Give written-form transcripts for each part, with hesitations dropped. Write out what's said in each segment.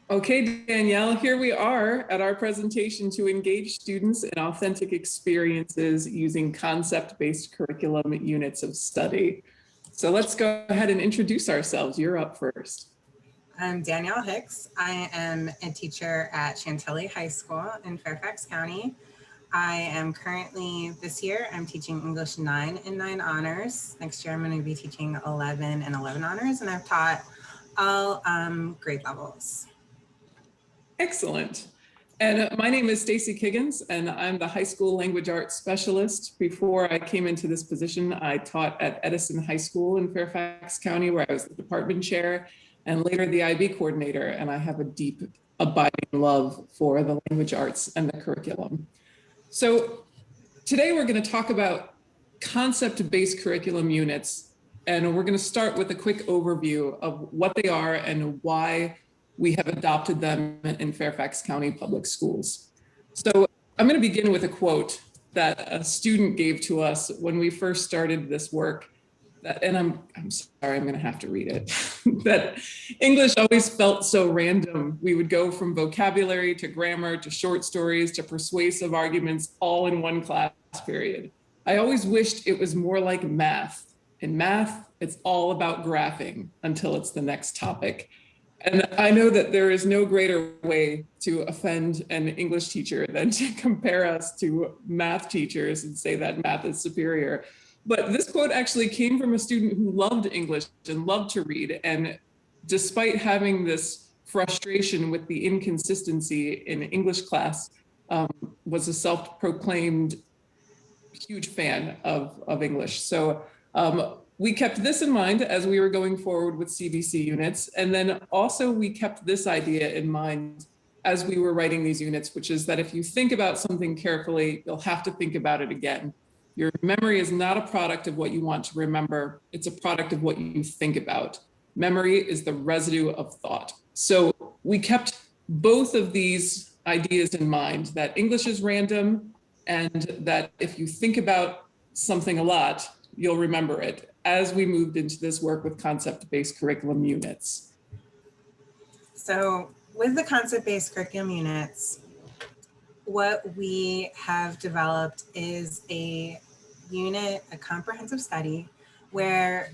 Okay, Danielle, here we are at our presentation to engage students in authentic experiences using concept-based curriculum units of study. So let's go ahead and introduce ourselves. You're up first. I'm Danielle Hicks. I am a teacher at Chantilly High School in Fairfax County. I am currently, this year, I'm teaching English 9 and 9 honors. Next year, I'm going to be teaching 11 and 11 honors, and I've taught all grade levels. Excellent. And my name is Stacy Kiggins, and I'm the high school language arts specialist. Before I came into this position, I taught at Edison High School in Fairfax County, where I was the department chair, and later the IB coordinator. And I have a deep, abiding love for the language arts and the curriculum. So today we're going to talk about concept-based curriculum units, and we're going to start with a quick overview of what they are and why we have adopted them in Fairfax County Public Schools. So I'm going to begin with a quote that a student gave to us when we first started this work. And I'm sorry, I'm going to have to read it. That English always felt so random. We would go from vocabulary to grammar to short stories to persuasive arguments all in one class period. I always wished it was more like math. In math, it's all about graphing until it's the next topic. And I know that there is no greater way to offend an English teacher than to compare us to math teachers and say that math is superior. But this quote actually came from a student who loved English and loved to read. And despite having this frustration with the inconsistency in English class, was a self-proclaimed huge fan of English. So we kept this in mind as we were going forward with CBC units. And then also we kept this idea in mind as we were writing these units, which is that if you think about something carefully, you'll have to think about it again. Your memory is not a product of what you want to remember. It's a product of what you think about. Memory is the residue of thought. So we kept both of these ideas in mind, that English is random and that if you think about something a lot, you'll remember it, as we moved into this work with concept-based curriculum units. So with the concept-based curriculum units, what we have developed is a unit, a comprehensive study, where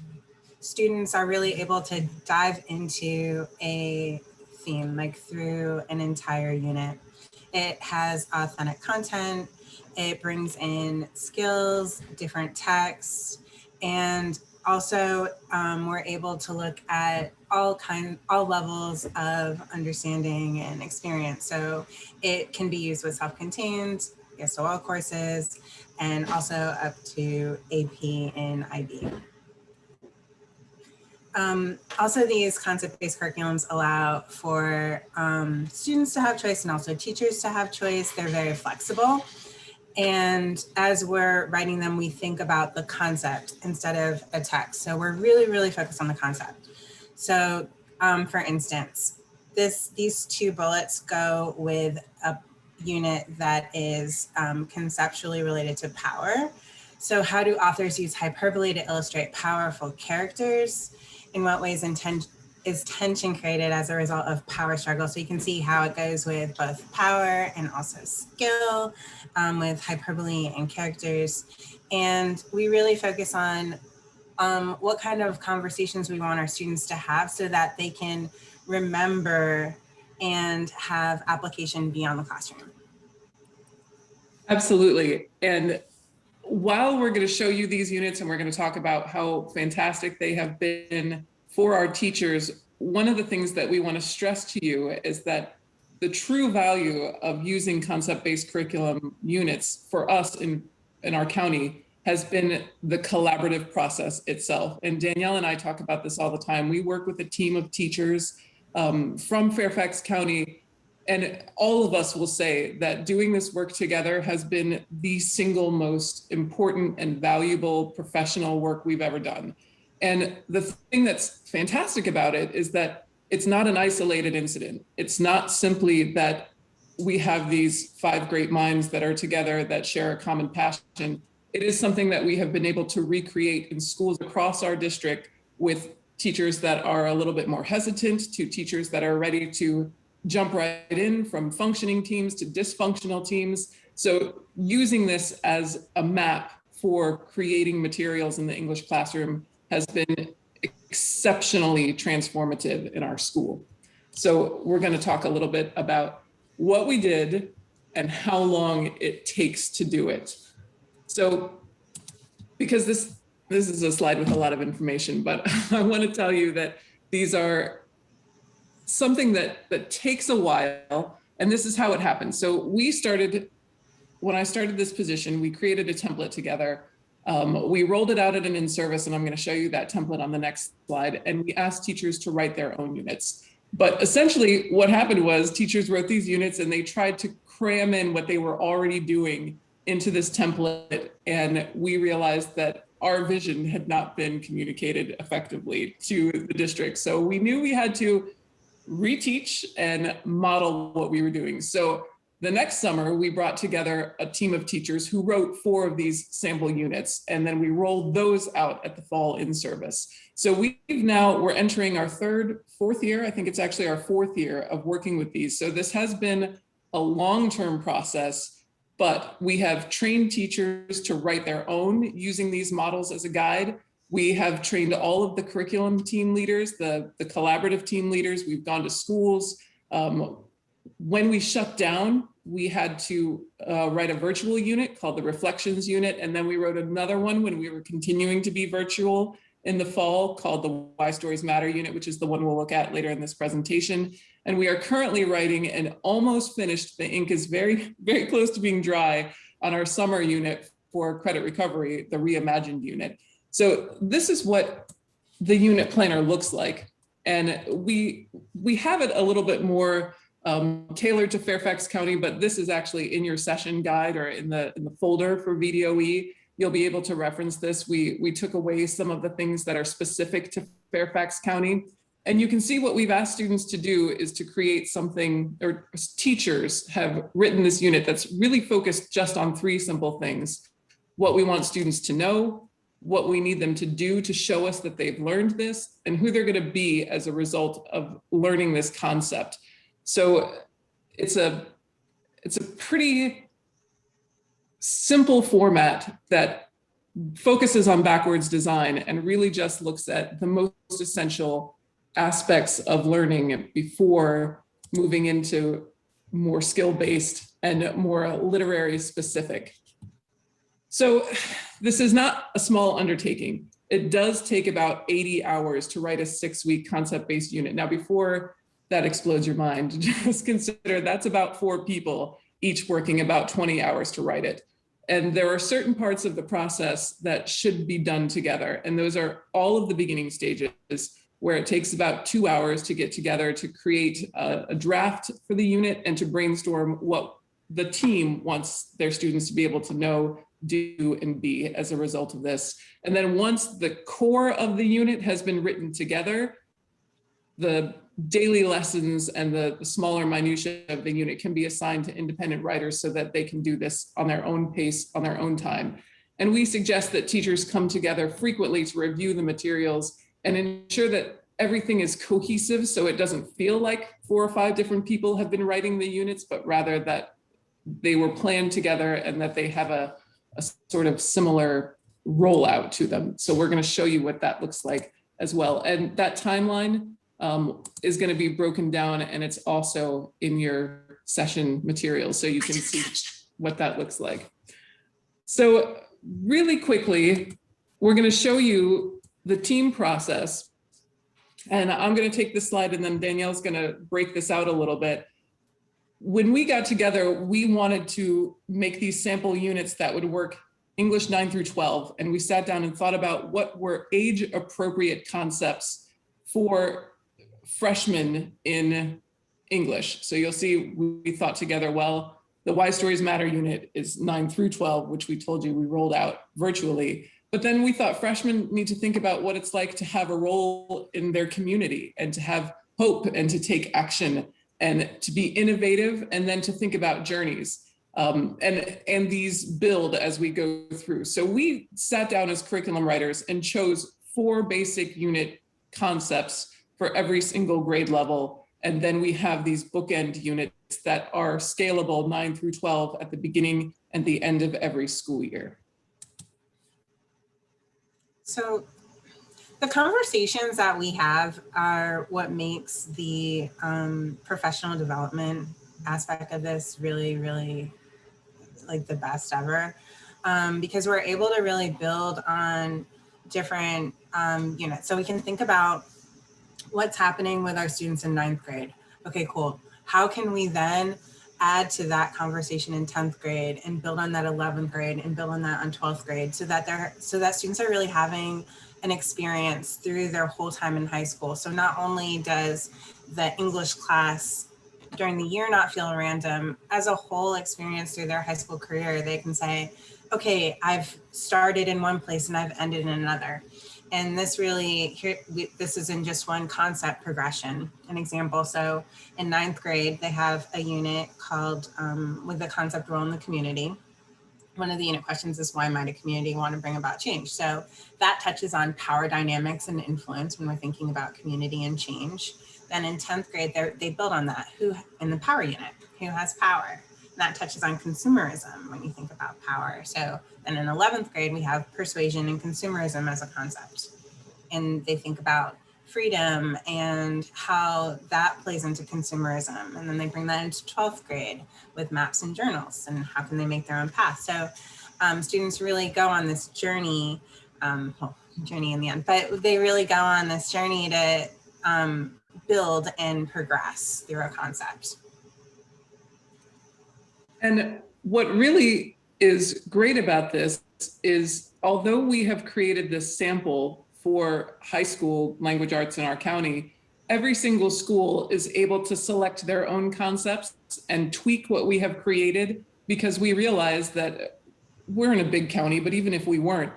students are really able to dive into a theme, like through an entire unit. It has authentic content, it brings in skills, different texts, and also we're able to look at all levels of understanding and experience. So it can be used with self-contained, ESOL courses, and also up to AP and IB. Also, these concept-based curriculums allow for students to have choice and also teachers to have choice. They're very flexible. And as we're writing them, we think about the concept instead of a text. So we're really, really focused on the concept. So for instance, these two bullets go with a unit that is conceptually related to power. So how do authors use hyperbole to illustrate powerful characters? In what ways is tension created as a result of power struggle? So you can see how it goes with both power and also skill, with hyperbole and characters. And we really focus on what kind of conversations we want our students to have so that they can remember and have application beyond the classroom. Absolutely. And while we're going to show you these units and we're going to talk about how fantastic they have been for our teachers, one of the things that we want to stress to you is that the true value of using concept-based curriculum units for us in our county has been the collaborative process itself. And Danielle and I talk about this all the time. We work with a team of teachers from Fairfax County, and all of us will say that doing this work together has been the single most important and valuable professional work we've ever done. And the thing that's fantastic about it is that it's not an isolated incident. It's not simply that we have these 5 great minds that are together that share a common passion. It is something that we have been able to recreate in schools across our district, with teachers that are a little bit more hesitant to teachers that are ready to jump right in from functioning teams to dysfunctional teams. So using this as a map for creating materials in the English classroom has been exceptionally transformative in our school. So we're going to talk a little bit about what we did and how long it takes to do it. So because this is a slide with a lot of information, but I want to tell you that these are something that takes a while, and this is how it happened. So when I started this position, we created a template together. We rolled it out at an in-service, and I'm going to show you that template on the next slide. And we asked teachers to write their own units. But essentially what happened was teachers wrote these units and they tried to cram in what they were already doing into this template. And we realized that our vision had not been communicated effectively to the district. So we knew we had to reteach and model what we were doing. So the next summer, we brought together a team of teachers who wrote 4 of these sample units, and then we rolled those out at the fall in-service. So we're entering our 4th year. I think it's actually our 4th year of working with these. So this has been a long-term process, but we have trained teachers to write their own using these models as a guide. We have trained all of the curriculum team leaders, the collaborative team leaders. We've gone to schools. When we shut down, we had to write a virtual unit called the Reflections unit. And then we wrote another one when we were continuing to be virtual in the fall called the Why Stories Matter unit, which is the one we'll look at later in this presentation. And we are currently writing and almost finished. The ink is very, very close to being dry on our summer unit for credit recovery, the Reimagined unit. So this is what the unit planner looks like. And we have it a little bit more tailored to Fairfax County, but this is actually in your session guide or in the folder for VDOE. You'll be able to reference this. We took away some of the things that are specific to Fairfax County. And you can see what we've asked students to do is to create something, or teachers have written this unit that's really focused just on 3 simple things. What we want students to know, what we need them to do to show us that they've learned this, and who they're going to be as a result of learning this concept. So it's a pretty simple format that focuses on backwards design and really just looks at the most essential aspects of learning before moving into more skill-based and more literary specific. So this is not a small undertaking. It does take about 80 hours to write a 6-week concept-based unit. Now, before that explodes your mind, just consider that's about 4 people, each working about 20 hours to write it. And there are certain parts of the process that should be done together. And those are all of the beginning stages, where it takes about 2 hours to get together to create a draft for the unit and to brainstorm what the team wants their students to be able to know, do, and be as a result of this. And then once the core of the unit has been written together, the daily lessons and the smaller minutiae of the unit can be assigned to independent writers so that they can do this on their own pace, on their own time. And we suggest that teachers come together frequently to review the materials and ensure that everything is cohesive, so it doesn't feel like 4 or 5 different people have been writing the units, but rather that they were planned together and that they have a sort of similar rollout to them. So we're going to show you what that looks like as well. And that timeline is going to be broken down, and it's also in your session materials, so you can see what that looks like. So really quickly, we're going to show you the team process. And I'm going to take this slide, and then Danielle's going to break this out a little bit. When we got together, we wanted to make these sample units that would work English 9 through 12. And we sat down and thought about what were age appropriate concepts for freshmen in English. So you'll see we thought together, well, the Why Stories Matter unit is 9 through 12, which we told you we rolled out virtually. But then we thought freshmen need to think about what it's like to have a role in their community and to have hope and to take action and to be innovative, and then to think about journeys. And these build as we go through. So we sat down as curriculum writers and chose 4 basic unit concepts for every single grade level And then we have these bookend units that are scalable 9 through 12 at the beginning and the end of every school year. So the conversations that we have are what makes the professional development aspect of this really, really like the best ever, because we're able to really build on different units. So we can think about what's happening with our students in 9th grade. Okay, cool. How can we then add to that conversation in 10th grade and build on that 11th grade and build on that on 12th grade so that students are really having an experience through their whole time in high school. So not only does the English class during the year not feel random, as a whole experience through their high school career, they can say, okay, I've started in one place and I've ended in another. And this this is in just one concept progression, an example. So in 9th grade, they have a unit called with the concept role in the community. One of the unit questions is, why might a community want to bring about change? So that touches on power dynamics and influence when we're thinking about community and change. Then in 10th grade, they build on that. Who in the power unit, who has power? And that touches on consumerism when you think about power. So then in 11th grade, we have persuasion and consumerism as a concept. And they think about freedom and how that plays into consumerism. And then they bring that into 12th grade with maps and journals and how can they make their own path. So students really go on this journey, journey in the end, but they really go on this journey to build and progress through a concept. And what really is great about this is, although we have created this sample for high school language arts in our county, every single school is able to select their own concepts and tweak what we have created, because we realize that we're in a big county, but even if we weren't,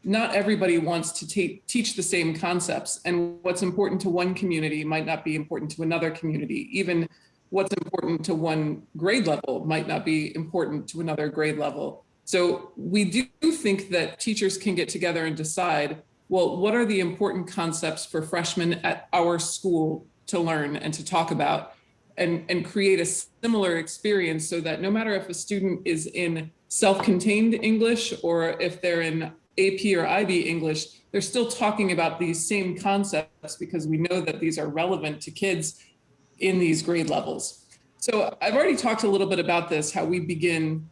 not everybody wants to teach the same concepts. And what's important to one community might not be important to another community. Even what's important to one grade level might not be important to another grade level. So we do think that teachers can get together and decide, well, what are the important concepts for freshmen at our school to learn and to talk about, and create a similar experience so that no matter if a student is in self-contained English or if they're in AP or IB English, they're still talking about these same concepts because we know that these are relevant to kids in these grade levels. So I've already talked a little bit about this, how we begin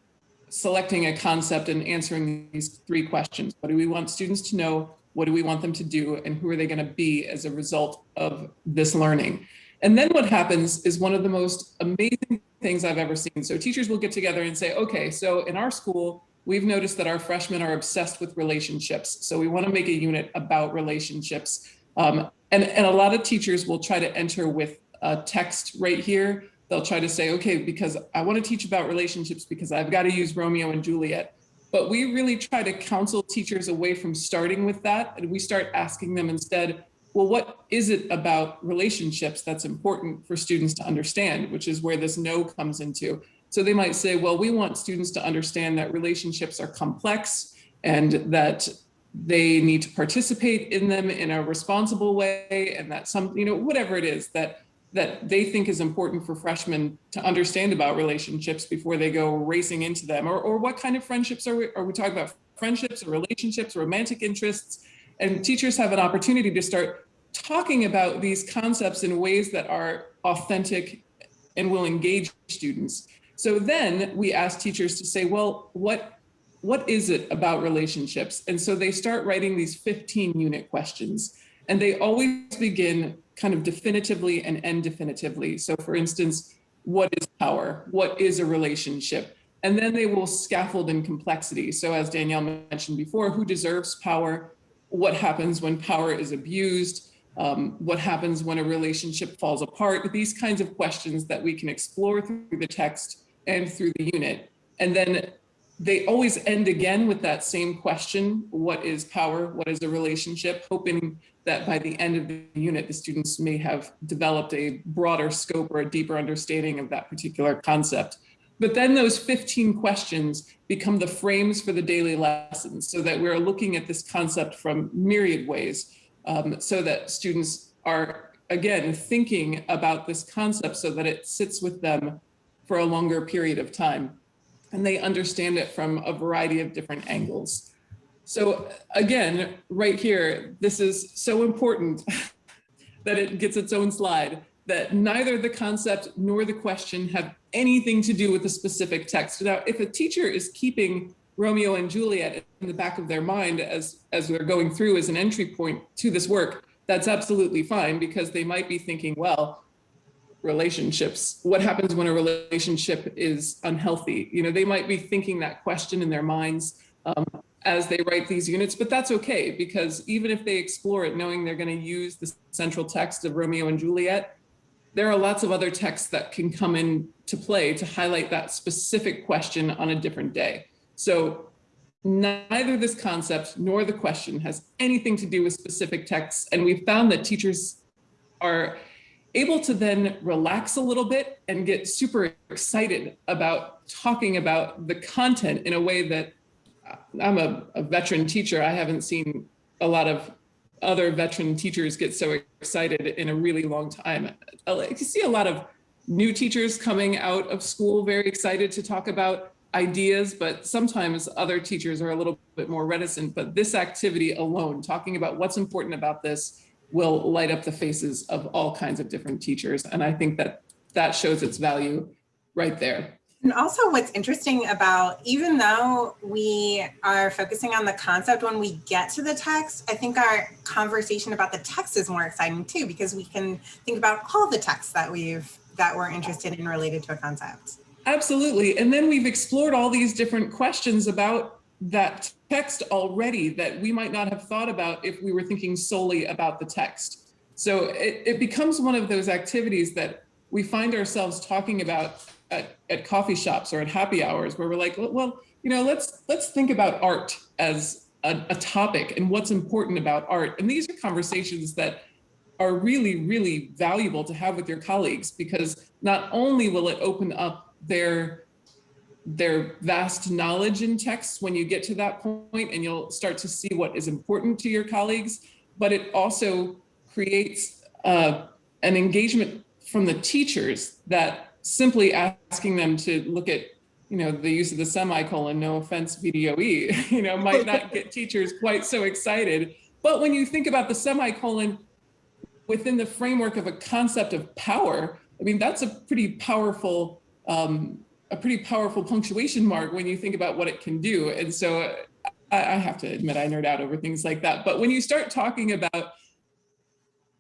selecting a concept and answering these 3 questions. What do we want students to know? What do we want them to do? And who are they going to be as a result of this learning? And then what happens is one of the most amazing things I've ever seen. So teachers will get together and say, okay, so in our school, we've noticed that our freshmen are obsessed with relationships. So we want to make a unit about relationships. And a lot of teachers will try to enter with a text right here. They'll try to say, okay, because I want to teach about relationships because I've got to use Romeo and Juliet. But we really try to counsel teachers away from starting with that. And we start asking them instead, well, what is it about relationships that's important for students to understand, which is where this no comes into. So they might say, well, we want students to understand that relationships are complex and that they need to participate in them in a responsible way, and that some, whatever it is that they think is important for freshmen to understand about relationships before they go racing into them, or what kind of friendships are we talking about? Friendships or relationships, romantic interests? And teachers have an opportunity to start talking about these concepts in ways that are authentic and will engage students. So then we ask teachers to say, well, what is it about relationships? And so they start writing these 15 unit questions, and they always begin kind of definitively and end definitively. So for instance, what is power? What is a relationship? And then they will scaffold in complexity. So as Danielle mentioned before, who deserves power? What happens when power is abused? What happens when a relationship falls apart? These kinds of questions that we can explore through the text and through the unit. And then they always end again with that same question: what is power? What is a relationship? Hoping that by the end of the unit, the students may have developed a broader scope or a deeper understanding of that particular concept. But then those 15 questions become the frames for the daily lessons, so that we're looking at this concept from myriad ways, so that students are again, thinking about this concept so that it sits with them for a longer period of time and they understand it from a variety of different angles. So again, right here, this is so important that it gets its own slide, that neither the concept nor the question have anything to do with the specific text. Now, if a teacher is keeping Romeo and Juliet in the back of their mind as they're going through as an entry point to this work, that's absolutely fine, because they might be thinking, well, relationships, what happens when a relationship is unhealthy? You know, they might be thinking that question in their minds as they write these units, but that's okay, because even if they explore it knowing they're going to use the central text of Romeo and Juliet, there are lots of other texts that can come into play to highlight that specific question on a different day. So neither this concept nor the question has anything to do with specific texts. And we've found that teachers are able to then relax a little bit and get super excited about talking about the content in a way that I'm a veteran teacher. I haven't seen a lot of other veteran teachers get so excited in a really long time. You see a lot of new teachers coming out of school very excited to talk about ideas, but sometimes other teachers are a little bit more reticent. But this activity alone, talking about what's important about this, will light up the faces of all kinds of different teachers. And I think that that shows its value right there. And also what's interesting about, even though we are focusing on the concept, when we get to the text, I think our conversation about the text is more exciting too, because we can think about all the texts that we're interested in related to a concept. Absolutely. And then we've explored all these different questions about that text already that we might not have thought about if we were thinking solely about the text. So it becomes one of those activities that we find ourselves talking about at coffee shops or at happy hours, where we're like, well, you know, let's think about art as a topic and what's important about art. And these are conversations that are really, really valuable to have with your colleagues, because not only will it open up their vast knowledge in text when you get to that point and you'll start to see what is important to your colleagues, but it also creates an engagement from the teachers that simply asking them to look at, you know, the use of the semicolon, no offense, VDOE, you know, might not get teachers quite so excited. But when you think about the semicolon within the framework of a concept of power, I mean, that's a pretty powerful punctuation mark when you think about what it can do. And so I have to admit, I nerd out over things like that. But when you start talking about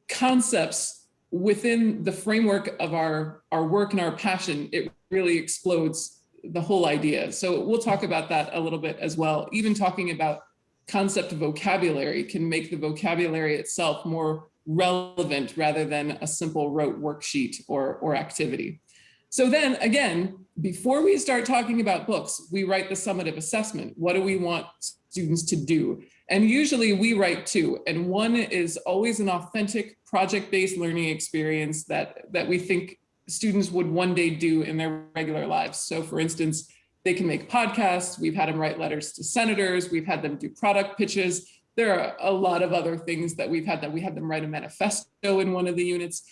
concepts within the framework of our work and our passion, it really explodes the whole idea. So we'll talk about that a little bit as well. Even talking about concept vocabulary can make the vocabulary itself more relevant rather than a simple rote worksheet or activity. So then again, before we start talking about books, we write the summative assessment. What do we want students to do? And usually we write two, and one is always an authentic project-based learning experience that we think students would one day do in their regular lives. So for instance, they can make podcasts. We've had them write letters to senators. We've had them do product pitches. There are a lot of other things that we had them write a manifesto in one of the units.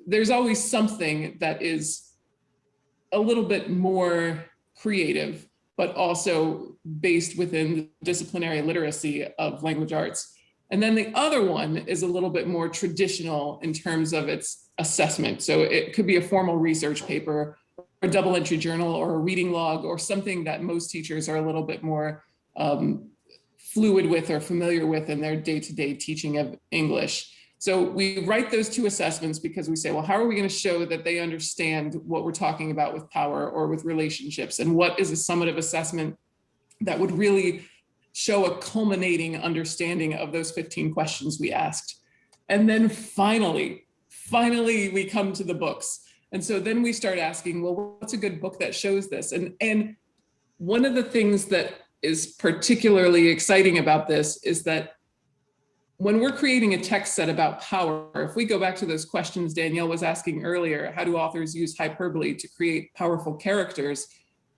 There's always something that is a little bit more creative, but also based within the disciplinary literacy of language arts. And then the other one is a little bit more traditional in terms of its assessment. So it could be a formal research paper, or a double entry journal, or a reading log, or something that most teachers are a little bit more fluid with or familiar with in their day-to-day teaching of English. So we write those two assessments because we say, well, how are we going to show that they understand what we're talking about with power or with relationships? And what is a summative assessment that would really show a culminating understanding of those 15 questions we asked? And then finally, we come to the books. And so then we start asking, well, what's a good book that shows this? And one of the things that is particularly exciting about this is that when we're creating a text set about power, if we go back to those questions Danielle was asking earlier, how do authors use hyperbole to create powerful characters?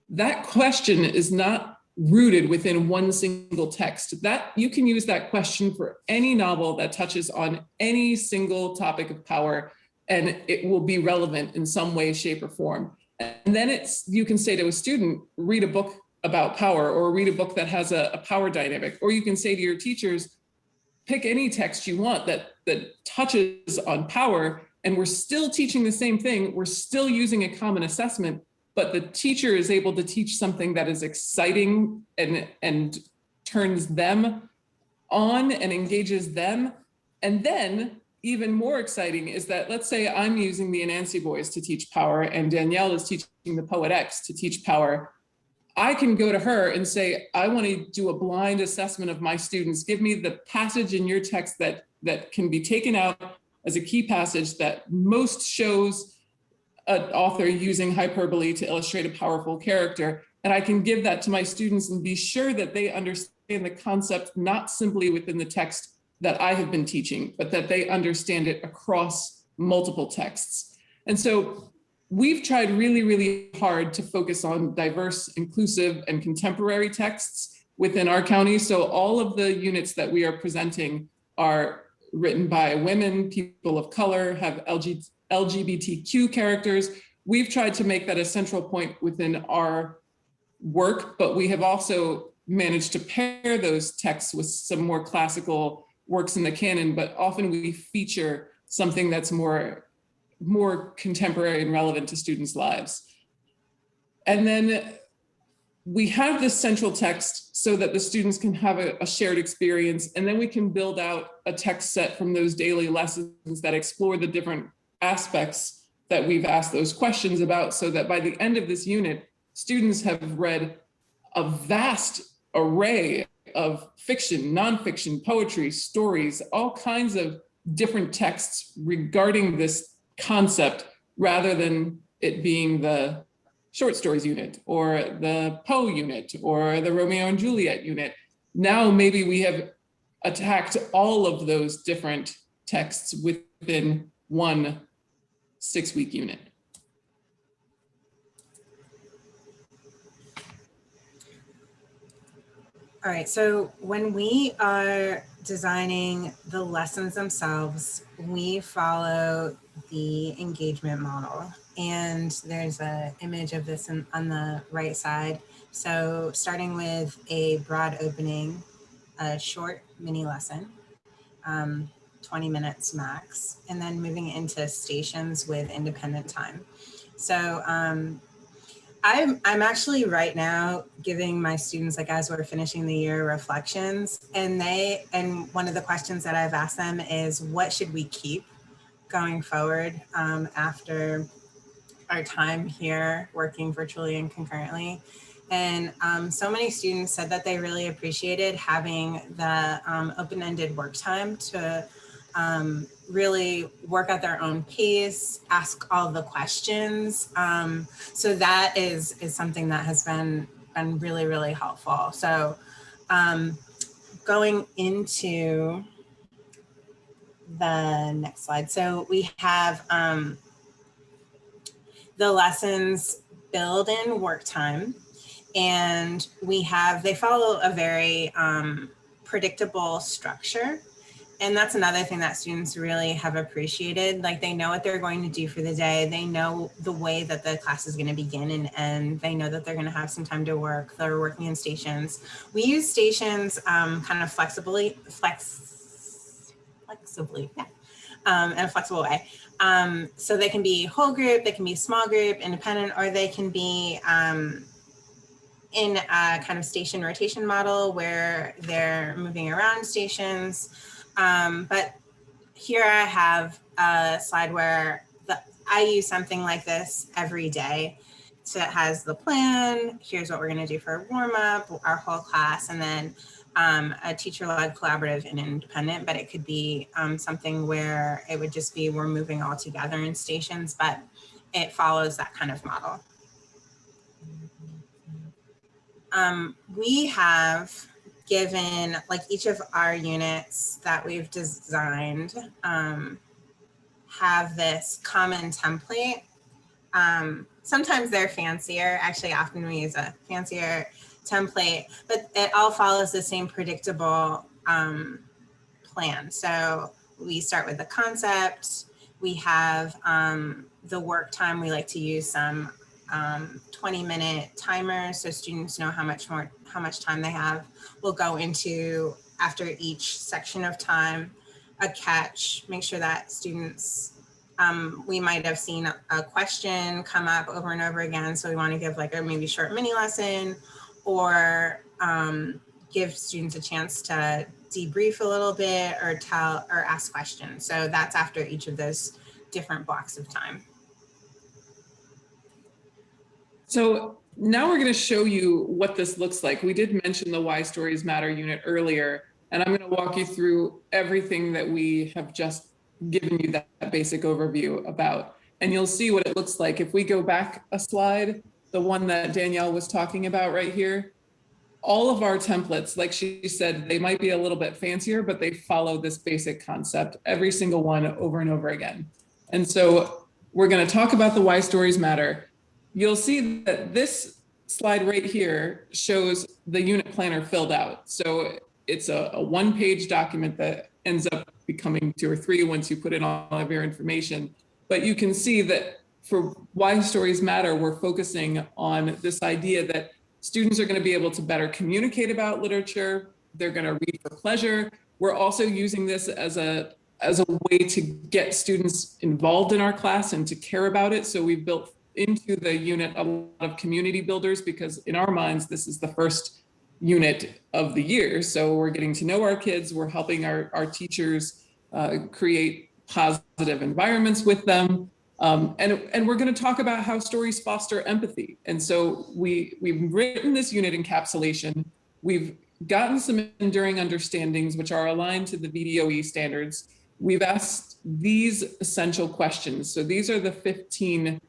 That question is not rooted within one single text. That you can use that question for any novel that touches on any single topic of power, and it will be relevant in some way, shape, or form. And then you can say to a student, read a book about power, or read a book that has a power dynamic. Or you can say to your teachers, pick any text you want that touches on power, and we're still teaching the same thing. We're still using a common assessment, but the teacher is able to teach something that is exciting and turns them on and engages them. And then even more exciting is that, let's say I'm using the Anansi Boys to teach power and Danielle is teaching the Poet X to teach power. I can go to her and say, I want to do a blind assessment of my students. Give me the passage in your text that can be taken out as a key passage that most shows an author using hyperbole to illustrate a powerful character. And I can give that to my students and be sure that they understand the concept, not simply within the text that I have been teaching, but that they understand it across multiple texts. And so we've tried really, really hard to focus on diverse, inclusive, and contemporary texts within our county. So all of the units that we are presenting are written by women, people of color, have LGBTQ characters. We've tried to make that a central point within our work, but we have also managed to pair those texts with some more classical works in the canon, but often we feature something that's more contemporary and relevant to students' lives. And then we have this central text so that the students can have a shared experience, and then we can build out a text set from those daily lessons that explore the different aspects that we've asked those questions about, so that by the end of this unit, students have read a vast array of fiction, nonfiction, poetry, stories, all kinds of different texts regarding this concept, rather than it being the short stories unit or the Poe unit or the Romeo and Juliet unit. Now maybe we have attacked all of those different texts within one 6-week unit. All right, so when we are designing the lessons themselves, we follow the engagement model. And there's an image of this on the right side. So starting with a broad opening, a short mini lesson, 20 minutes max, and then moving into stations with independent time. So I'm actually right now giving my students, like as we're finishing the year, reflections, and one of the questions that I've asked them is, what should we keep going forward after our time here working virtually and concurrently? And so many students said that they really appreciated having the open-ended work time to really work at their own pace, ask all the questions. So that is something that has been really, really helpful. So going into the next slide. So we have the lessons build in work time, and they follow a very predictable structure. And that's another thing that students really have appreciated. Like, they know what they're going to do for the day. They know the way that the class is going to begin and end. They know that they're going to have some time to work. They're working in stations. We use stations kind of flexibly, yeah, in a flexible way. So they can be whole group, they can be small group, independent, or they can be in a kind of station rotation model where they're moving around stations. But here I have a slide where I use something like this every day. So it has the plan, here's what we're gonna do for a warm up, our whole class, and then a teacher-led collaborative and independent, but it could be something where it would just be we're moving all together in stations, but it follows that kind of model. We have given, like, each of our units that we've designed have this common template. Sometimes they're fancier. Actually, often we use a fancier template, but it all follows the same predictable plan. So we start with the concept. We have the work time. We like to use some 20-minute timers so students know how much time they have. We'll go into, after each section of time, a catch, make sure that students, we might have seen a question come up over and over again. So we want to give like a maybe short mini lesson, or give students a chance to debrief a little bit or ask questions. So that's after each of those different blocks of time. So now we're going to show you what this looks like. We did mention the Why Stories Matter unit earlier, and I'm going to walk you through everything that we have just given you that basic overview about. And you'll see what it looks like. If we go back a slide, the one that Danielle was talking about right here, all of our templates, like she said, they might be a little bit fancier, but they follow this basic concept, every single one over and over again. And so we're going to talk about the Why Stories Matter. You'll see that this slide right here shows the unit planner filled out. So it's a one-page document that ends up becoming 2 or 3 once you put in all of your information. But you can see that for Why Stories Matter, we're focusing on this idea that students are going to be able to better communicate about literature. They're going to read for pleasure. We're also using this as a way to get students involved in our class and to care about it. So we've built into the unit a lot of community builders, because in our minds, this is the first unit of the year. So we're getting to know our kids. We're helping our teachers create positive environments with them. And we're going to talk about how stories foster empathy. And so we've written this unit encapsulation. We've gotten some enduring understandings, which are aligned to the VDOE standards. We've asked these essential questions. So these are the 15,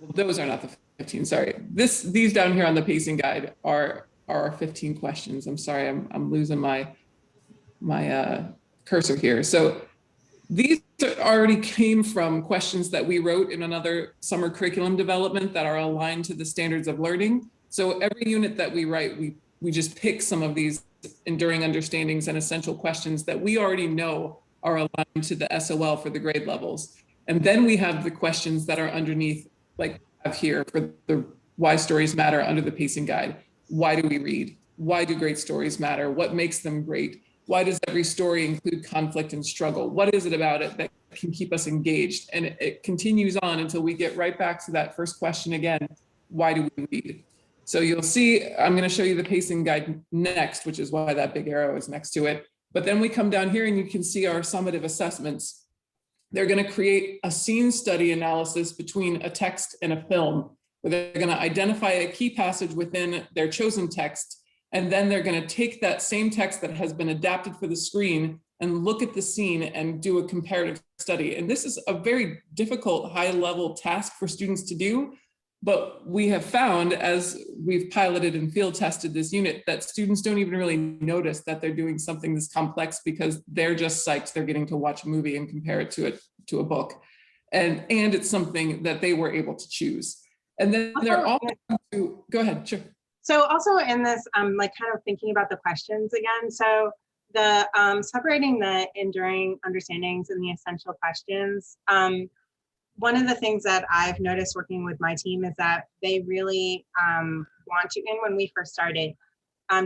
well, those are not the 15, sorry. These down here on the pacing guide are our 15 questions. I'm sorry, I'm losing my cursor here. So these already came from questions that we wrote in another summer curriculum development that are aligned to the standards of learning. So every unit that we write, we just pick some of these enduring understandings and essential questions that we already know are aligned to the SOL for the grade levels. And then we have the questions that are underneath, like I have here for the Why Stories Matter under the pacing guide. Why do we read? Why do great stories matter? What makes them great? Why does every story include conflict and struggle? What is it about it that can keep us engaged? And it continues on until we get right back to that first question again, why do we read? So you'll see, I'm going to show you the pacing guide next, which is why that big arrow is next to it. But then we come down here and you can see our summative assessments. They're going to create a scene study analysis between a text and a film, where they're going to identify a key passage within their chosen text. And then they're going to take that same text that has been adapted for the screen and look at the scene and do a comparative study. And this is a very difficult high-level task for students to do. But we have found, as we've piloted and field tested this unit, that students don't even really notice that they're doing something this complex, because they're just psyched they're getting to watch a movie and compare it to a book. And it's something that they were able to choose. And then they're all to, go ahead, sure. So also in this, like kind of thinking about the questions again. So the separating the enduring understandings and the essential questions. One of the things that I've noticed working with my team is that they really want to, and when we first started,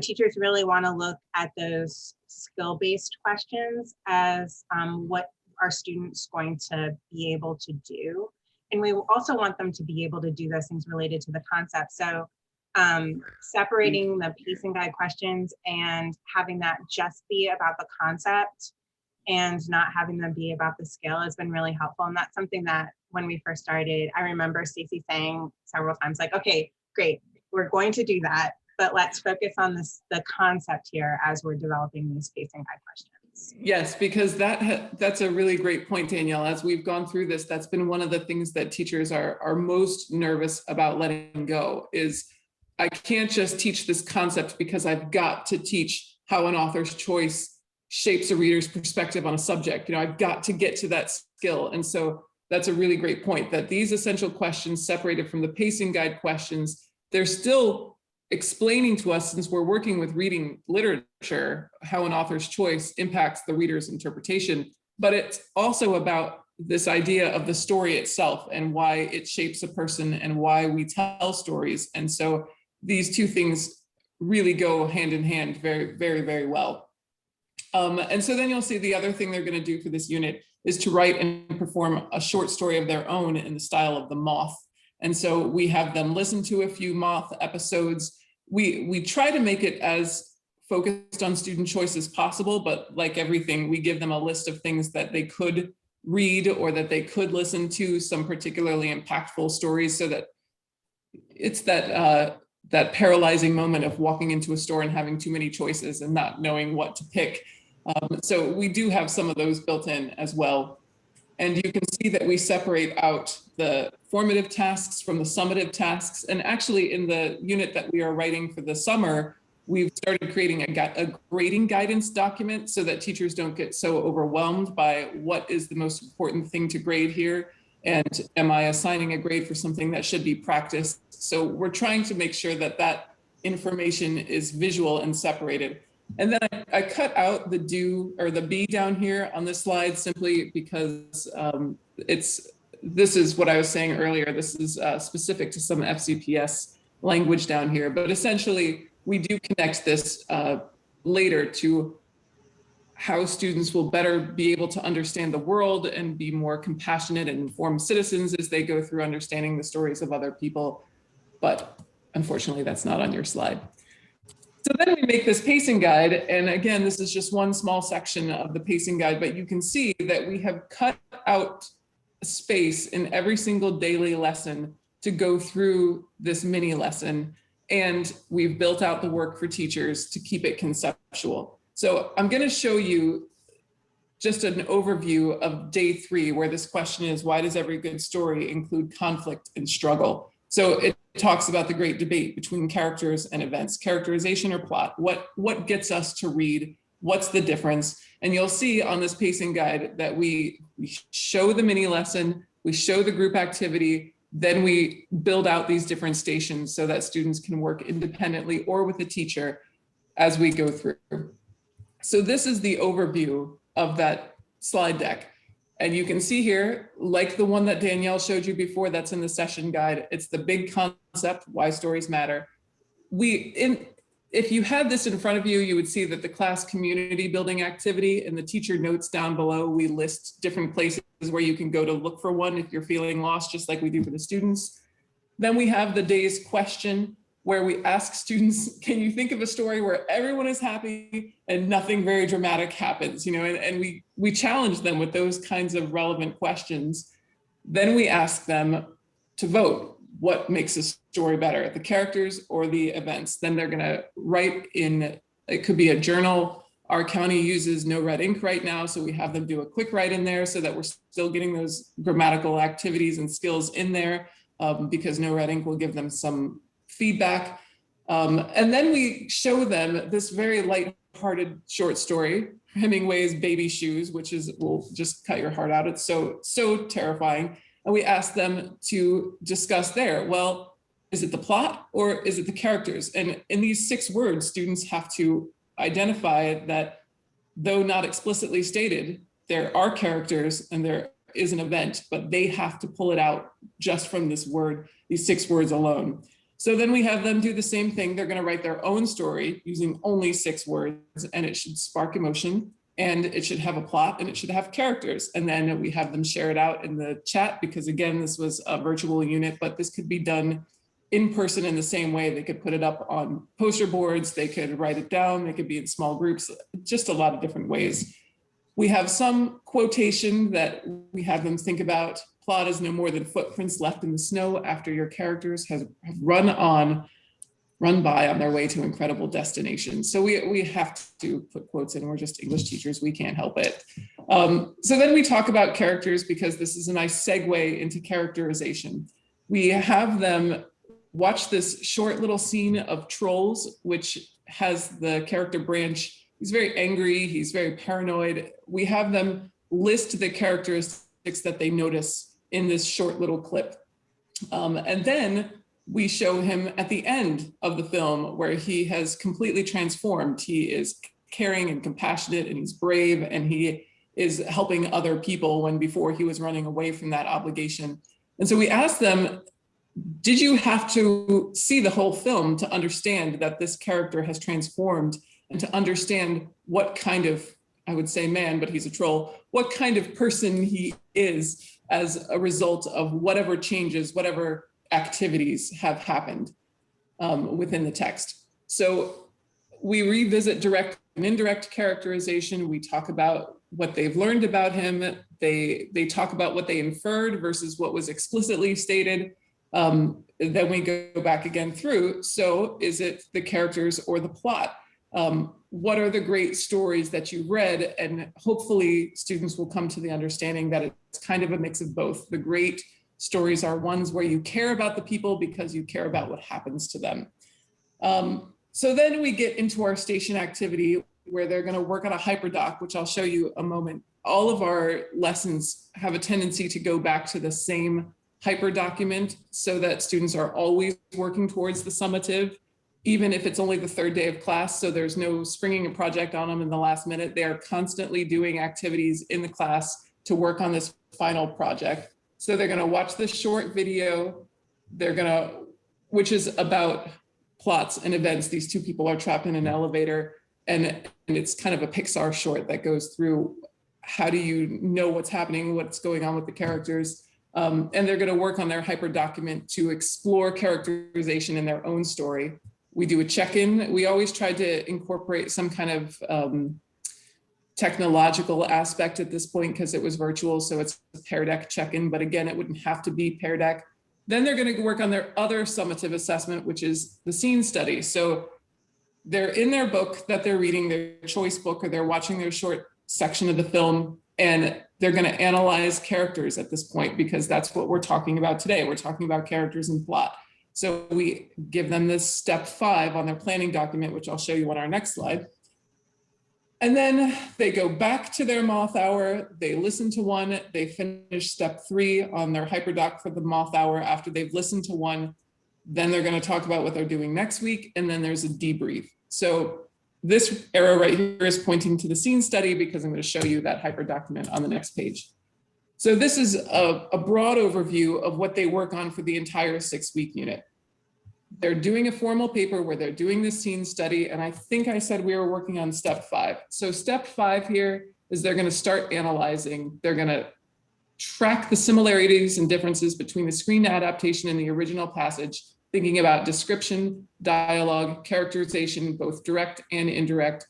teachers really want to look at those skill-based questions as what are students going to be able to do. And we also want them to be able to do those things related to the concept. So separating the pacing guide questions and having that just be about the concept and not having them be about the skill has been really helpful. And that's something that when we first started, I remember Stacy saying several times, like, okay, great, we're going to do that, but let's focus on the concept here as we're developing these pacing guide questions. Yes, because that's a really great point, Danielle. As we've gone through this, that's been one of the things that teachers are most nervous about letting go is, I can't just teach this concept because I've got to teach how an author's choice shapes a reader's perspective on a subject. You know, I've got to get to that skill. And so that's a really great point, that these essential questions separated from the pacing guide questions, they're still explaining to us, since we're working with reading literature, how an author's choice impacts the reader's interpretation. But it's also about this idea of the story itself and why it shapes a person and why we tell stories. And so these two things really go hand in hand very, very, very well. And so then you'll see the other thing they're going to do for this unit is to write and perform a short story of their own in the style of The Moth. And so we have them listen to a few Moth episodes. We try to make it as focused on student choice as possible, but like everything, we give them a list of things that they could read or that they could listen to, some particularly impactful stories, so that it's that paralyzing moment of walking into a store and having too many choices and not knowing what to pick. So we do have some of those built in as well. And you can see that we separate out the formative tasks from the summative tasks. And actually in the unit that we are writing for the summer, we've started creating a grading guidance document so that teachers don't get so overwhelmed by what is the most important thing to grade here. And am I assigning a grade for something that should be practiced? So we're trying to make sure that that information is visual and separated. And then I cut out the do or the be down here on this slide simply because this is what I was saying earlier. This is specific to some FCPS language down here, but essentially we do connect this later to how students will better be able to understand the world and be more compassionate and informed citizens as they go through understanding the stories of other people. But unfortunately, that's not on your slide. So then we make this pacing guide. And again, this is just one small section of the pacing guide, but you can see that we have cut out space in every single daily lesson to go through this mini lesson. And we've built out the work for teachers to keep it conceptual. So I'm going to show you just an overview of day 3, where this question is, why does every good story include conflict and struggle? So it talks about the great debate between characters and events, characterization or plot. What gets us to read? What's the difference? And you'll see on this pacing guide that we show the mini lesson, we show the group activity, then we build out these different stations so that students can work independently or with a teacher as we go through. So this is the overview of that slide deck. And you can see here, like the one that Danielle showed you before, that's in the session guide. It's the big concept, why stories matter. If you had this in front of you, you would see that the class community building activity in the teacher notes down below, we list different places where you can go to look for one if you're feeling lost, just like we do for the students. Then we have the day's question, where we ask students, can you think of a story where everyone is happy and nothing very dramatic happens? And we challenge them with those kinds of relevant questions. Then we ask them to vote. What makes a story better, the characters or the events? Then they're gonna write in, it could be a journal. Our county uses no red ink right now, so we have them do a quick write in there so that we're still getting those grammatical activities and skills in there, because no red ink will give them some feedback. And then we show them this very light-hearted short story, Hemingway's Baby Shoes, which will just cut your heart out. It's so terrifying. And we ask them to discuss there. Well, is it the plot or is it the characters? And in these 6 words, students have to identify that, though not explicitly stated, there are characters and there is an event, but they have to pull it out just from this word, these 6 words alone. So then we have them do the same thing. They're going to write their own story using only 6 words, and it should spark emotion, and it should have a plot, and it should have characters. And then we have them share it out in the chat, because again, this was a virtual unit, but this could be done in person in the same way. They could put it up on poster boards, they could write it down, they could be in small groups, just a lot of different ways. We have some quotation that we have them think about. Plot is no more than footprints left in the snow after your characters have run by on their way to incredible destinations. So we have to put quotes in. We're just English teachers. We can't help it. So then we talk about characters, because this is a nice segue into characterization. We have them watch this short little scene of Trolls, which has the character Branch. He's very angry. He's very paranoid. We have them list the characteristics that they notice in this short little clip. And then we show him at the end of the film where he has completely transformed. He is caring and compassionate, and he's brave, and he is helping other people when before he was running away from that obligation. And so we asked them, did you have to see the whole film to understand that this character has transformed and to understand what kind of, I would say man, but he's a troll, what kind of person he is as a result of whatever changes, whatever activities have happened within the text? So we revisit direct and indirect characterization. We talk about what they've learned about him. They talk about what they inferred versus what was explicitly stated. Then we go back again through. So is it the characters or the plot? What are the great stories that you read? And hopefully students will come to the understanding that it's kind of a mix of both. The great stories are ones where you care about the people because you care about what happens to them. So then we get into our station activity where they're going to work on a hyperdoc, which I'll show you a moment. All of our lessons have a tendency to go back to the same hyperdocument so that students are always working towards the summative, even if it's only the third day of class. So there's no springing a project on them in the last minute. They are constantly doing activities in the class to work on this final project. So they're going to watch this short video, which is about plots and events. These two people are trapped in an elevator, and it's kind of a Pixar short that goes through how do you know what's happening, what's going on with the characters. And they're going to work on their hyperdocument to explore characterization in their own story. We do a check-in. We always try to incorporate some kind of technological aspect at this point because it was virtual, so it's a Pear Deck check-in, but again, it wouldn't have to be Pear Deck. Then they're going to work on their other summative assessment, which is the scene study. So they're in their book that they're reading, their choice book, or they're watching their short section of the film, and they're going to analyze characters at this point because that's what we're talking about today. We're talking about characters and plot. So we give them this step 5 on their planning document, which I'll show you on our next slide. And then they go back to their moth hour, they listen to one, they finish step 3 on their hyperdoc for the moth hour after they've listened to one. Then they're going to talk about what they're doing next week, and then there's a debrief. So this arrow right here is pointing to the scene study because I'm going to show you that hyperdocument on the next page. So this is a broad overview of what they work on for the entire 6-week unit. They're doing a formal paper where they're doing the scene study, and I think I said we were working on step 5. So step 5 here is they're going to start analyzing. They're going to track the similarities and differences between the screen adaptation and the original passage, thinking about description, dialogue, characterization, both direct and indirect,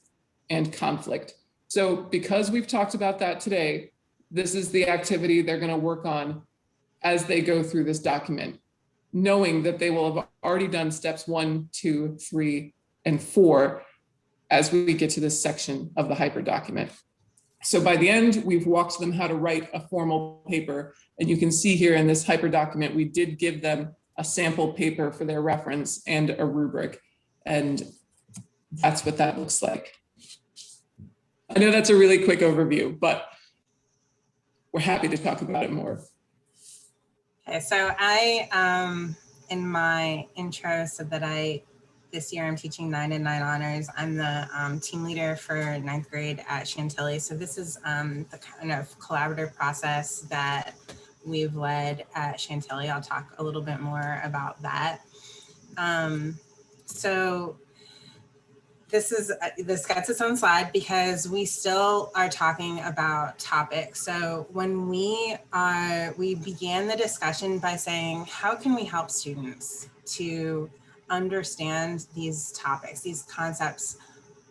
and conflict. So because we've talked about that today, this is the activity they're going to work on as they go through this document, knowing that they will have already done steps 1, 2, 3, and 4 as we get to this section of the hyperdocument. So by the end, we've walked them how to write a formal paper. And you can see here in this hyperdocument, we did give them a sample paper for their reference and a rubric. And that's what that looks like. I know that's a really quick overview, but we're happy to talk about it more. Okay, so I, in my intro, said that this year I'm teaching 9 and 9 honors. I'm the team leader for 9th grade at Chantilly. So this is the kind of collaborative process that we've led at Chantilly. I'll talk a little bit more about that. So this gets its own slide because we still are talking about topics. So when we began the discussion by saying, how can we help students to understand these topics, these concepts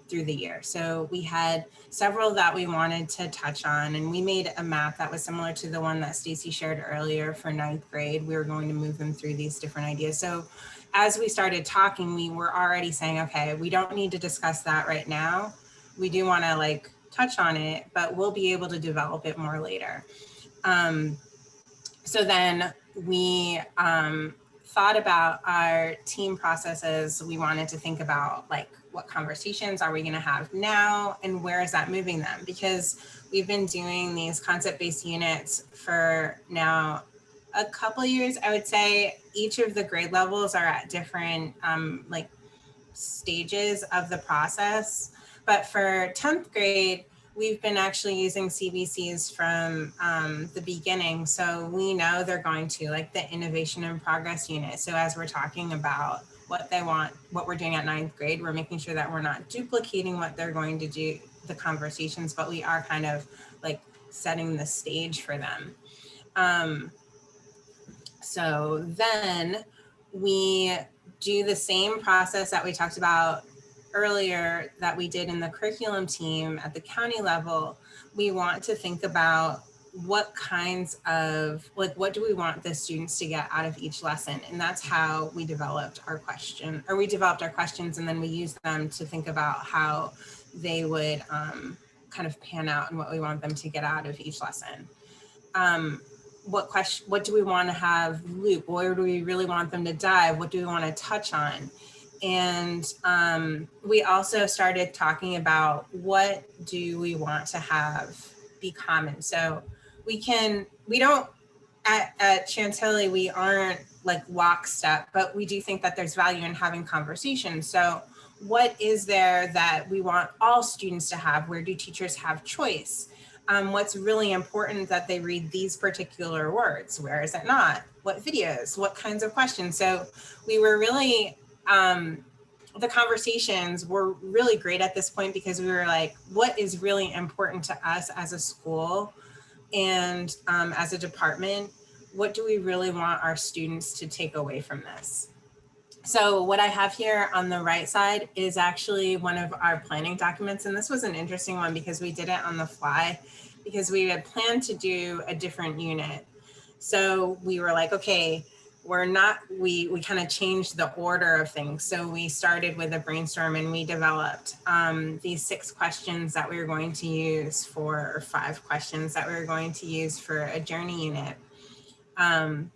through the year? So we had several that we wanted to touch on, and we made a map that was similar to the one that Stacy shared earlier for 9th grade. We were going to move them through these different ideas. So as we started talking, we were already saying, okay, we don't need to discuss that right now. We do want to touch on it, but we'll be able to develop it more later. So then we thought about our team processes. We wanted to think about what conversations are we going to have now and where is that moving them? Because we've been doing these concept-based units for now a couple years, I would say each of the grade levels are at different like stages of the process. But for 10th grade, we've been actually using CBCs from the beginning. So we know they're going to like the innovation and progress unit. So as we're talking about what they want, what we're doing at 9th grade, we're making sure that we're not duplicating what they're going to do, the conversations, but we are kind of like setting the stage for them. So then we do the same process that we talked about earlier that we did in the curriculum team at the county level. We want to think about what kinds of, like, what do we want the students to get out of each lesson? And that's how we developed our questions, and then we used them to think about how they would kind of pan out and what we want them to get out of each lesson. What do we want to have loop? Where do we really want them to dive? What do we want to touch on? And we also started talking about what do we want to have be common. So we don't, at Chantilly, we aren't like lockstep, but we do think that there's value in having conversations. So what is there that we want all students to have? Where do teachers have choice? What's really important that they read these particular words? Where is it not? What videos? What kinds of questions? So we were really, the conversations were really great at this point because we were like, what is really important to us as a school and as a department? What do we really want our students to take away from this? So what I have here on the right side is actually one of our planning documents. And this was an interesting one because we did it on the fly because we had planned to do a different unit. So we were like, okay, we kind of changed the order of things. So we started with a brainstorm and we developed these 6 questions that we were going to use for, or 5 questions that we were going to use for a journey unit. And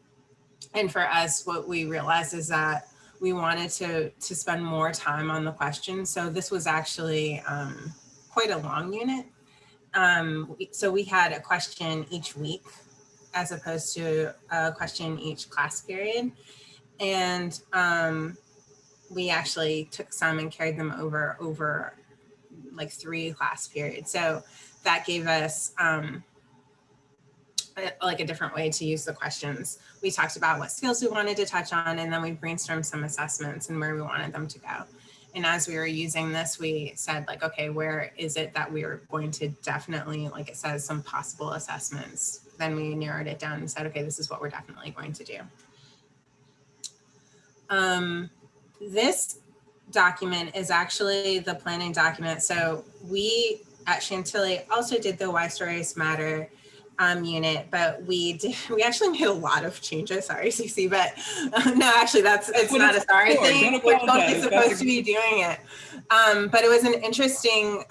for us, what we realized is that we wanted to spend more time on the questions. So this was actually quite a long unit. So we had a question each week as opposed to a question each class period. And we actually took some and carried them over like 3 class periods. So that gave us like a different way to use the questions. We talked about what skills we wanted to touch on, and then we brainstormed some assessments and where we wanted them to go. And as we were using this, we said like, okay, where is it that we are going to definitely, like it says, some possible assessments. Then we narrowed it down and said, okay, this is what we're definitely going to do. This document is actually the planning document. So we at Chantilly also did the Why Stories Matter unit, but we actually made a lot of changes. Sorry, Cece, but no, actually it's not a sorry thing. We're totally supposed to be doing it. But it was an interesting,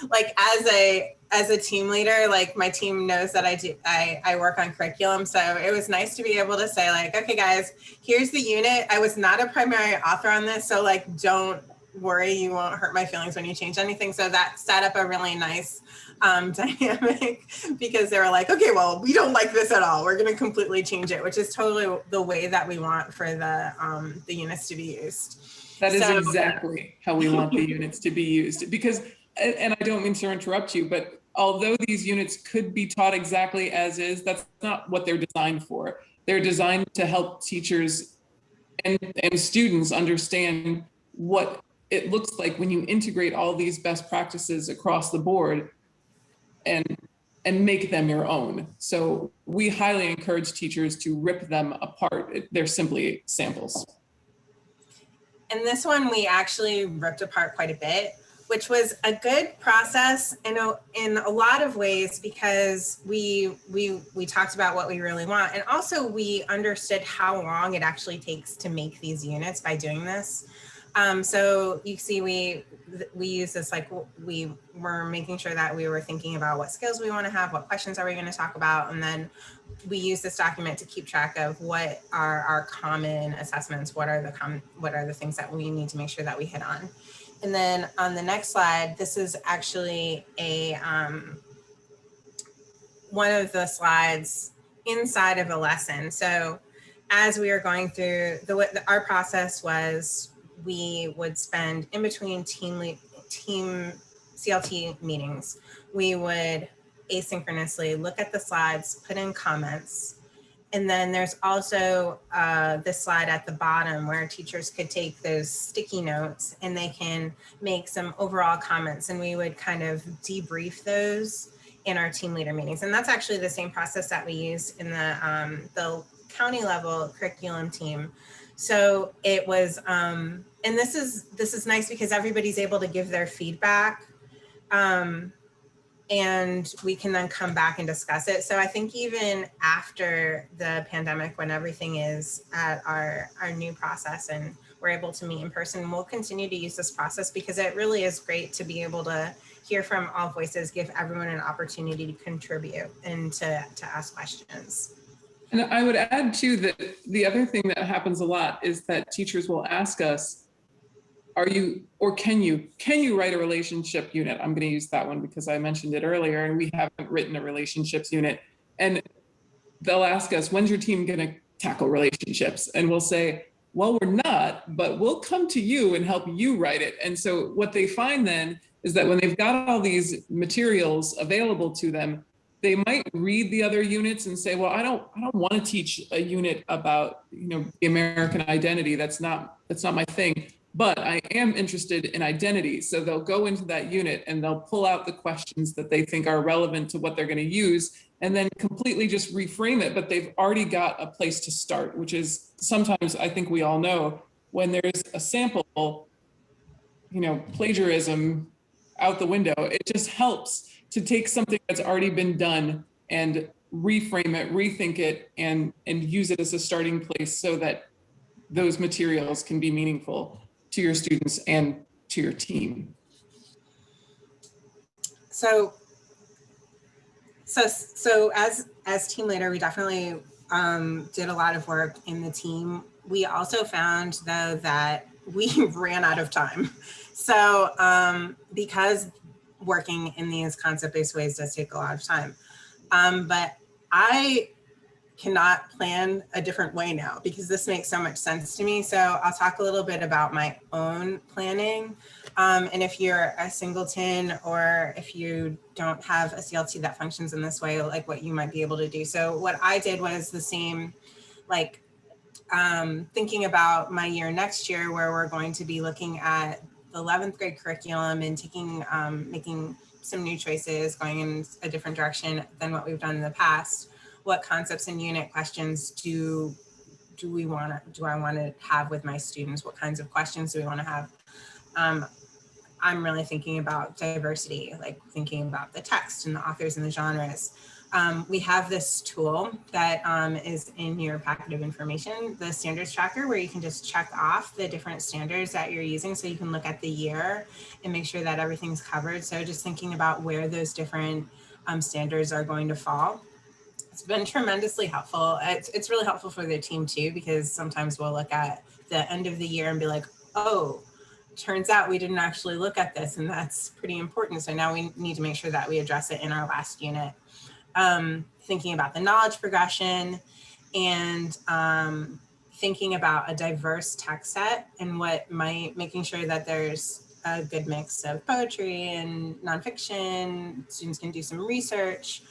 like as a team leader, like my team knows that I work on curriculum. So it was nice to be able to say like, okay, guys, here's the unit. I was not a primary author on this. So like, don't worry, you won't hurt my feelings when you change anything. So that set up a really nice dynamic because they were like, okay, well, we don't like this at all. We're going to completely change it, which is totally the way that we want for the units to be used. That is exactly how we want the units to be used. Because, and I don't mean to interrupt you, but although these units could be taught exactly as is, that's not what they're designed for. They're designed to help teachers and students understand what it looks like when you integrate all these best practices across the board and make them your own. So we highly encourage teachers to rip them apart. They're simply samples. And this one we actually ripped apart quite a bit, which was a good process in a lot of ways because we talked about what we really want, and also we understood how long it actually takes to make these units by doing this. So you see, we use this, like we were making sure that we were thinking about what skills we want to have, what questions are we going to talk about, and then we use this document to keep track of what are our common assessments, what are the things that we need to make sure that we hit on. And then on the next slide, this is actually a one of the slides inside of a lesson. So as we were going through our process was we would spend in between team CLT meetings, we would asynchronously look at the slides, put in comments. And then there's also this slide at the bottom where teachers could take those sticky notes and they can make some overall comments, and we would kind of debrief those in our team leader meetings. And that's actually the same process that we use in the county level curriculum team. So it was, and this is nice because everybody's able to give their feedback. And we can then come back and discuss it. So I think even after the pandemic, when everything is at our new process and we're able to meet in person, we'll continue to use this process because it really is great to be able to hear from all voices, give everyone an opportunity to contribute and to ask questions. And I would add too that the other thing that happens a lot is that teachers will ask us, are you, or can you write a relationship unit? I'm going to use that one because I mentioned it earlier and we haven't written a relationships unit. And they'll ask us, when's your team going to tackle relationships? And we'll say, well, we're not, but we'll come to you and help you write it. And so what they find then is that when they've got all these materials available to them, they might read the other units and say, well, I don't want to teach a unit about, the American identity. That's not my thing. But I am interested in identity. So they'll go into that unit and they'll pull out the questions that they think are relevant to what they're going to use and then completely just reframe it. But they've already got a place to start, which is sometimes I think we all know when there's a sample, plagiarism out the window, it just helps to take something that's already been done and reframe it, rethink it, and use it as a starting place so that those materials can be meaningful to your students and to your team. So as team leader, we definitely did a lot of work in the team. We also found though that we ran out of time. So because working in these concept-based ways does take a lot of time, but I cannot plan a different way now because this makes so much sense to me. So I'll talk a little bit about my own planning. And if you're a singleton or if you don't have a CLT that functions in this way, like what you might be able to do. So what I did was the same, like thinking about my year next year where we're going to be looking at the 11th grade curriculum and taking, making some new choices, going in a different direction than what we've done in the past. What concepts and unit questions do I want to have with my students? What kinds of questions do we want to have? I'm really thinking about diversity, like thinking about the text and the authors and the genres. We have this tool that is in your packet of information, the standards tracker, where you can just check off the different standards that you're using so you can look at the year and make sure that everything's covered. So just thinking about where those different standards are going to fall. It's been tremendously helpful. It's really helpful for their team too, because sometimes we'll look at the end of the year and be like, oh, turns out we didn't actually look at this and that's pretty important. So now we need to make sure that we address it in our last unit. Thinking about the knowledge progression and thinking about a diverse text set and making sure that there's a good mix of poetry and nonfiction. Students can do some research.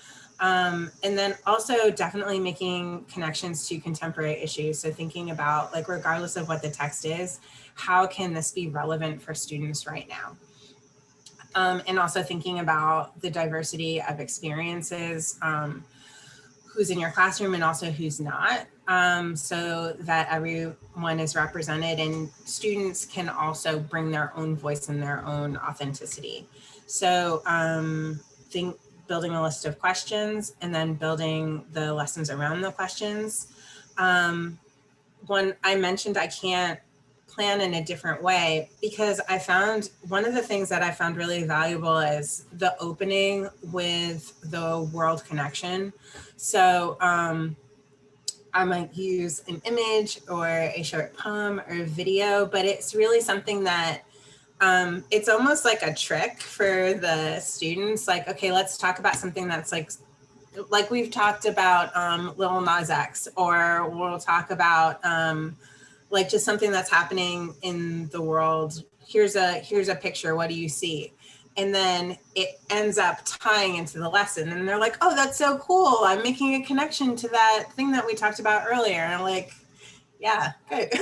And then also definitely making connections to contemporary issues. So thinking about, like, regardless of what the text is, how can this be relevant for students right now? And also thinking about the diversity of experiences, who's in your classroom and also who's not, so that everyone is represented and students can also bring their own voice and their own authenticity. So building a list of questions and then building the lessons around the questions. When I mentioned I can't plan in a different way, because I found one of the things that I found really valuable is the opening with the world connection. So I might use an image or a short poem or a video, but it's really something that it's almost like a trick for the students. Like, okay, let's talk about something that's like like we've talked about Lil Nas X, or we'll talk about like just something that's happening in the world. Here's a picture. What do you see? And then it ends up tying into the lesson, and they're like, "Oh, that's so cool! I'm making a connection to that thing that we talked about earlier." And I'm like, "Yeah, good."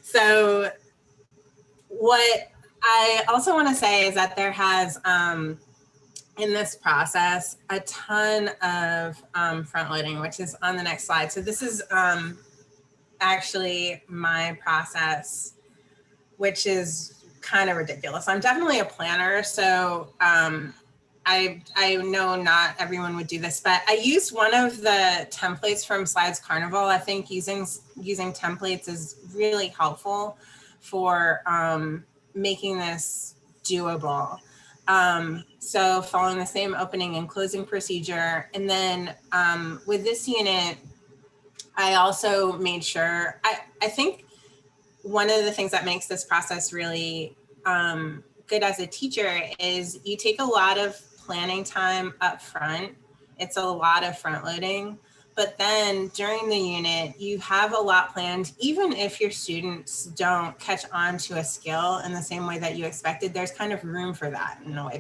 So what I also want to say is that there has in this process a ton of front loading, which is on the next slide. So this is actually my process, which is kind of ridiculous. I'm definitely a planner, so I know not everyone would do this, but I used one of the templates from Slides Carnival. I think using templates is really helpful for making this doable. So following the same opening and closing procedure. And then with this unit, I also made sure, I think one of the things that makes this process really good as a teacher is you take a lot of planning time up front. It's a lot of front loading, but then during the unit, you have a lot planned. Even if your students don't catch on to a skill in the same way that you expected, there's kind of room for that in a way,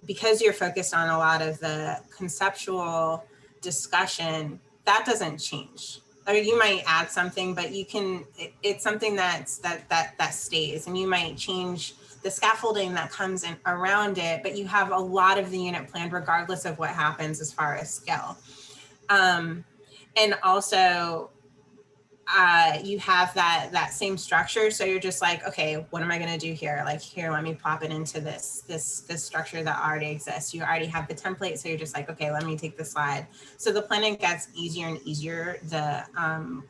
because you're focused on a lot of the conceptual discussion, that doesn't change. Or you might add something, but you can, it's something that stays, and you might change the scaffolding that comes in around it, but you have a lot of the unit planned regardless of what happens as far as skill. And also you have that same structure. So you're just like, okay, what am I going to do here? Like here, let me plop it into this structure that already exists. You already have the template. So you're just like, okay, let me take the slide. So the planning gets easier and easier the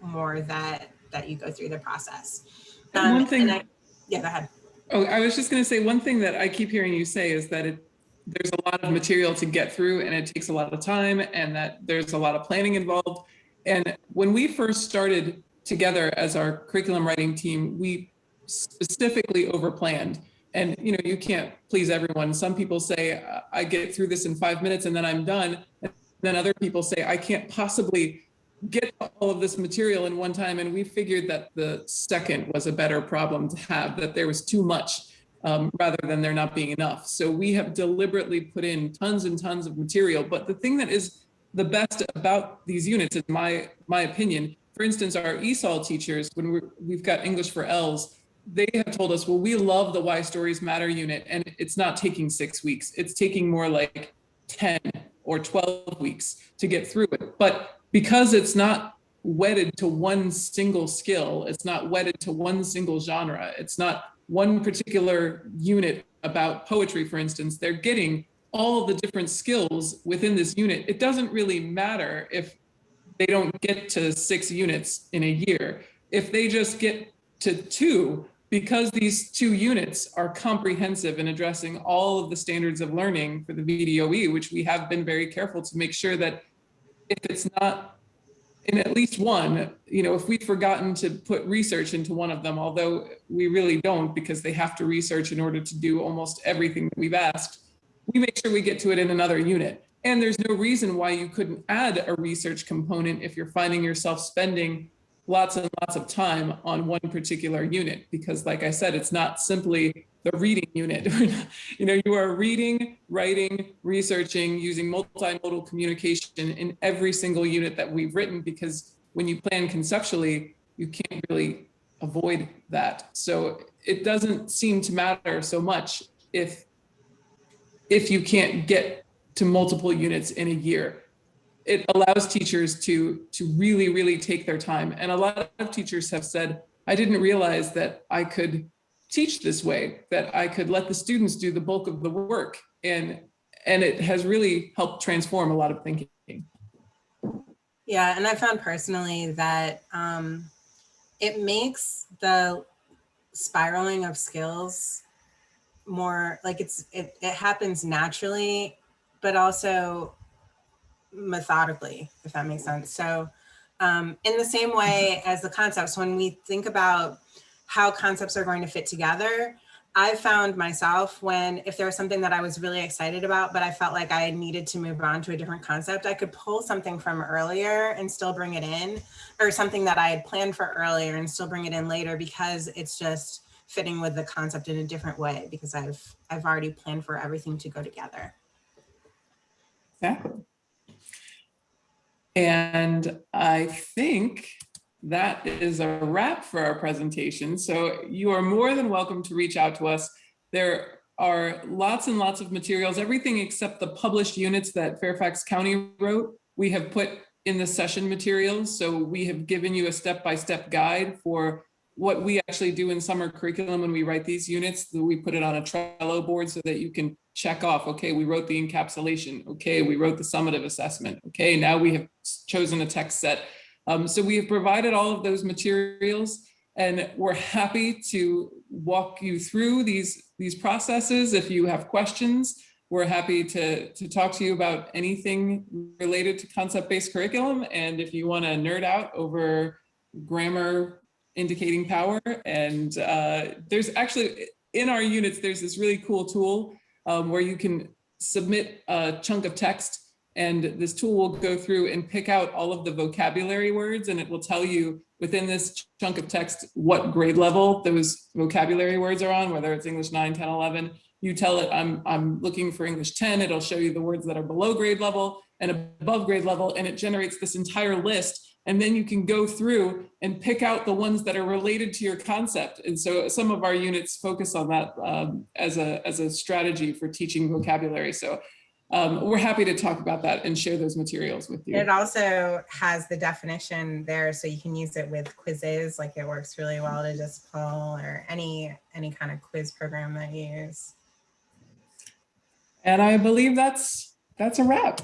more that you go through the process. One thing. Yeah, go ahead. Oh, I was just going to say, one thing that I keep hearing you say is that there's a lot of material to get through, and it takes a lot of time, and that there's a lot of planning involved. And when we first started together as our curriculum writing team, we specifically overplanned. And you can't please everyone. Some people say, I get through this in 5 minutes and then I'm done. And then other people say, I can't possibly get all of this material in one time. And we figured that the second was a better problem to have, that there was too much rather than there not being enough. So we have deliberately put in tons and tons of material. But the thing that is the best about these units, in my opinion, for instance, our ESOL teachers, when we've got English for Ls, they have told us, well, we love the Why Stories Matter unit, and it's not taking 6 weeks. It's taking more like 10 or 12 weeks to get through it. But because it's not wedded to one single skill, it's not wedded to one single genre, it's not one particular unit about poetry, for instance, they're getting all of the different skills within this unit. It doesn't really matter if they don't get to 6 units in a year. If they just get to 2, because these 2 units are comprehensive in addressing all of the standards of learning for the VDOE, which we have been very careful to make sure that if it's not in at least one, if we've forgotten to put research into one of them, although we really don't, because they have to research in order to do almost everything that we've asked, we make sure we get to it in another unit. And there's no reason why you couldn't add a research component if you're finding yourself spending lots and lots of time on one particular unit, because like I said, it's not simply the reading unit. You are reading, writing, researching, using multimodal communication in every single unit that we've written, because when you plan conceptually, you can't really avoid that. So it doesn't seem to matter so much if you can't get to multiple units in a year. It allows teachers to really, really take their time. And a lot of teachers have said, I didn't realize that I could teach this way, that I could let the students do the bulk of the work. And it has really helped transform a lot of thinking. Yeah, and I found personally that it makes the spiraling of skills more like it happens naturally, but also methodically, if that makes sense. So in the same way as the concepts, when we think about how concepts are going to fit together, I found myself if there was something that I was really excited about, but I felt like I needed to move on to a different concept, I could pull something from earlier and still bring it in, or something that I had planned for earlier and still bring it in later, because it's just fitting with the concept in a different way, because I've already planned for everything to go together. Exactly. And I think that is a wrap for our presentation. So you are more than welcome to reach out to us. There are lots and lots of materials, everything except the published units that Fairfax County wrote, we have put in the session materials. So we have given you a step-by-step guide for what we actually do in summer curriculum when we write these units. We put it on a Trello board so that you can check off, okay, we wrote the encapsulation. Okay, we wrote the summative assessment. Okay, now we have chosen a text set. So we have provided all of those materials, and we're happy to walk you through these processes. If you have questions, we're happy to talk to you about anything related to concept-based curriculum. And if you want to nerd out over grammar indicating power, and there's actually, in our units, there's this really cool tool where you can submit a chunk of text, and this tool will go through and pick out all of the vocabulary words, and it will tell you within this chunk of text what grade level those vocabulary words are on, whether it's English 9, 10, 11. You tell it, I'm looking for English 10, it'll show you the words that are below grade level and above grade level, and it generates this entire list. And then you can go through and pick out the ones that are related to your concept. And so some of our units focus on that as a strategy for teaching vocabulary. So we're happy to talk about that and share those materials with you. It also has the definition there, so you can use it with quizzes. Like, it works really well to just pull, or any kind of quiz program that you use. And I believe that's a wrap.